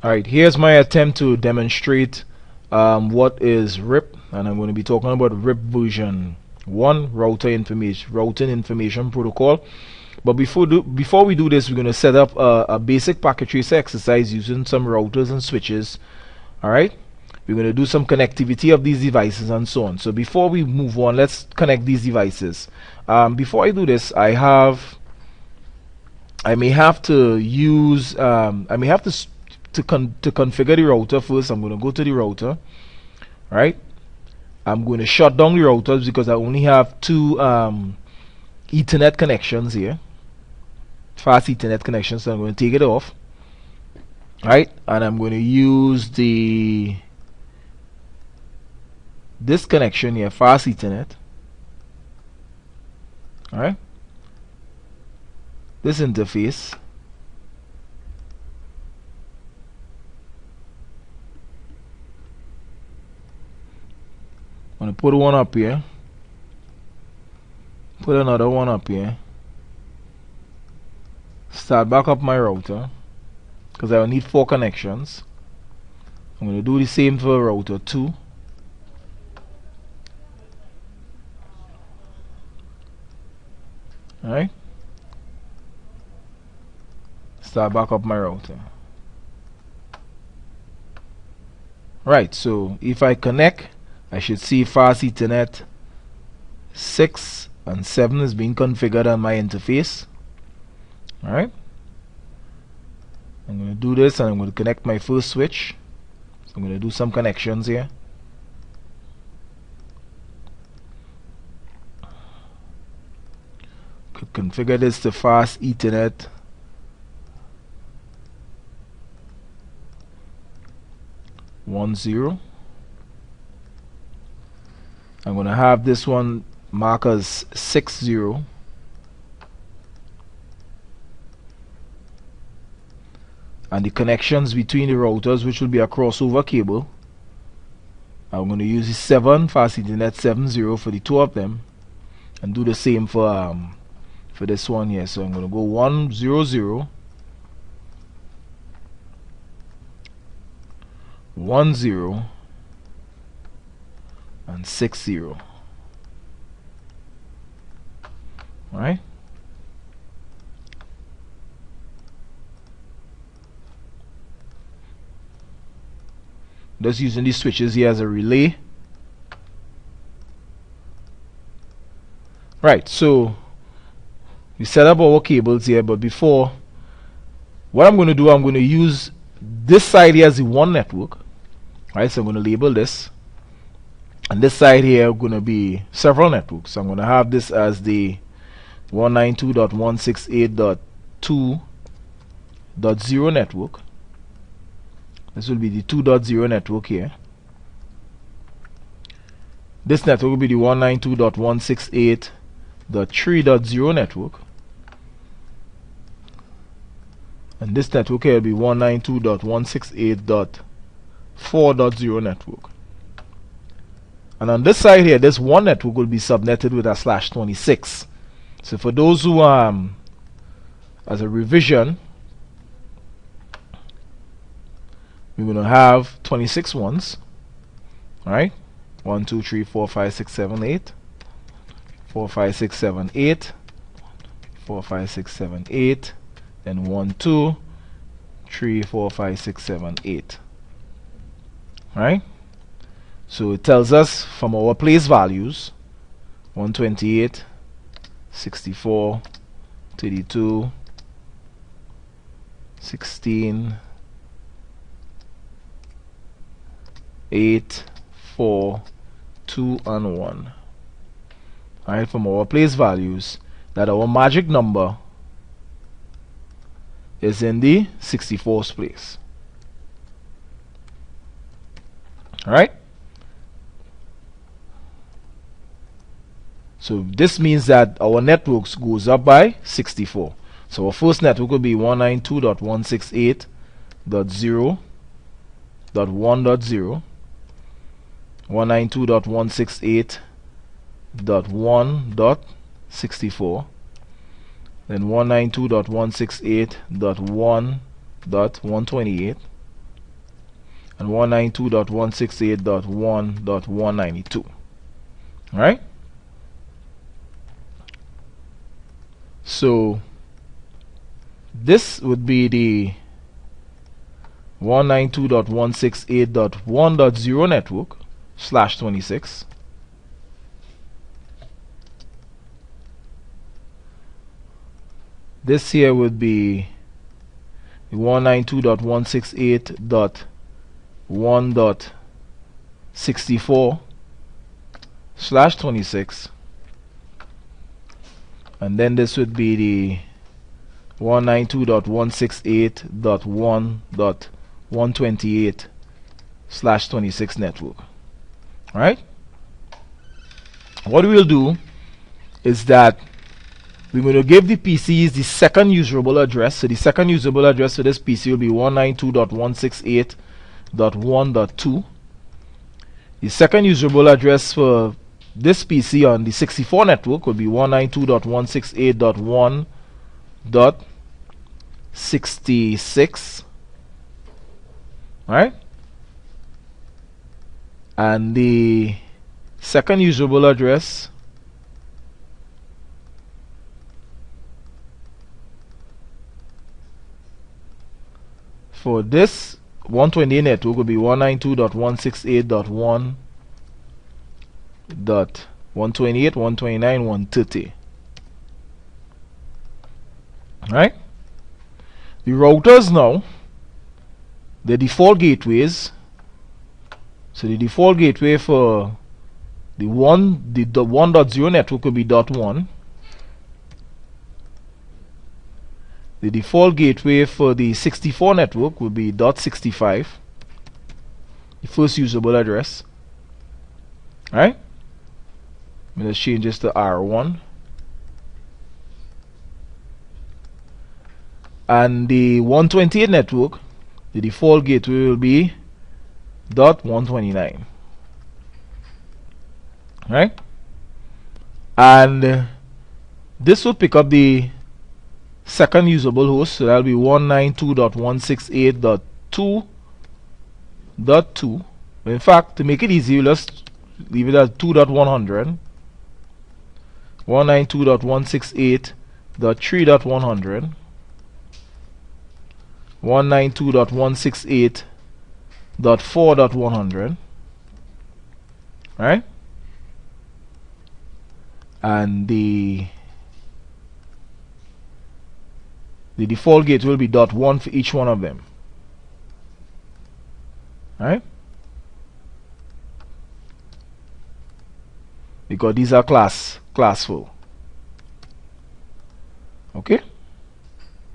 Alright, here's my attempt to demonstrate what is RIP, and I'm going to be talking about RIP version 1, routing information protocol. But before we do this, we're going to set up a basic packet tracer exercise using some routers and switches. Alright, we're going to do some connectivity of these devices and so on. So before we move on, let's connect these devices. Before I do this, I may have to configure the router first. I'm going to go to the router. Right, I'm going to shut down the routers because I only have two Ethernet connections here, fast Ethernet connections. So I'm going to take it off. Right, and I'm going to use this connection here, fast Ethernet. Alright, this interface. I'm going to put one up here, put another one up here, start back up my router because I will need 4 connections. I'm going to do the same for router 2. Alright, start back up my router. Right, so if I connect, I should see fast Ethernet 6 and 7 is being configured on my interface. Alright, I'm going to do this and I'm going to connect my first switch. So I'm going to do some connections here. Could configure this to fast Ethernet 10. I'm going to have this one mark as 60. And the connections between the routers, which will be a crossover cable, I'm going to use the 7 fast Ethernet 70 for the 2 of them, and do the same for this one here. So I'm going to go 100 10 and 60. Alright, just using these switches here as a relay. Right, so we set up our cables here, but before, what I'm going to do, I'm going to use this side here as the one network. Right, so I'm going to label this, and this side here are going to be several networks. So I'm going to have this as the 192.168.2.0 network. This will be the 2.0 network here. This network will be the 192.168.3.0 network. And this network here will be 192.168.4.0 network. And on this side here, this one network will be subnetted with a /26. So for those who as a revision, we're going to have 26 ones. Alright, 1 2 3 4 5 6 7 8 4 5 6 7 8 4 5 6 7 8, then 1 2 3 4 5 6 7 8. Right, so it tells us from our place values 128, 64, 32, 16, 8, 4, 2 and 1. Alright, from our place values, that our magic number is in the 64th place. Alright, so this means that our networks goes up by 64. So our first network will be 192.168.0.1.0, 192.168.1.64, then 192.168.1.128, and 192.168.1.192. Right? So this would be the 192.168.1.0 network /26. This here would be 192.168.1.64/26, and then this would be the 192.168.1.128/26 network. Right? What we'll do is that we're going to give the PCs the second usable address. So the second usable address for this PC will be 192.168.1.2. The second usable address for this PC on the 64 network will be 192.168.1.66. Right? And the second usable address for this 128 network will be 192.168.1.128, 129, 130. Right? The routers now, the default gateways. So the default gateway for the 1.0 network will be .1. The default gateway for the 64 network will be .65, the first usable address. Alright? Let's change this to R1. And the 128 network, the default gateway will be .129. Right? And this will pick up the second usable host, so that'll be 192.168.2.2. In fact, to make it easy, we'll just leave it as 2.100. 192.168.3.100. 192.168.4.100. Right? And the default gate will be .1 for each one of them. Right? Because these are classful. Okay?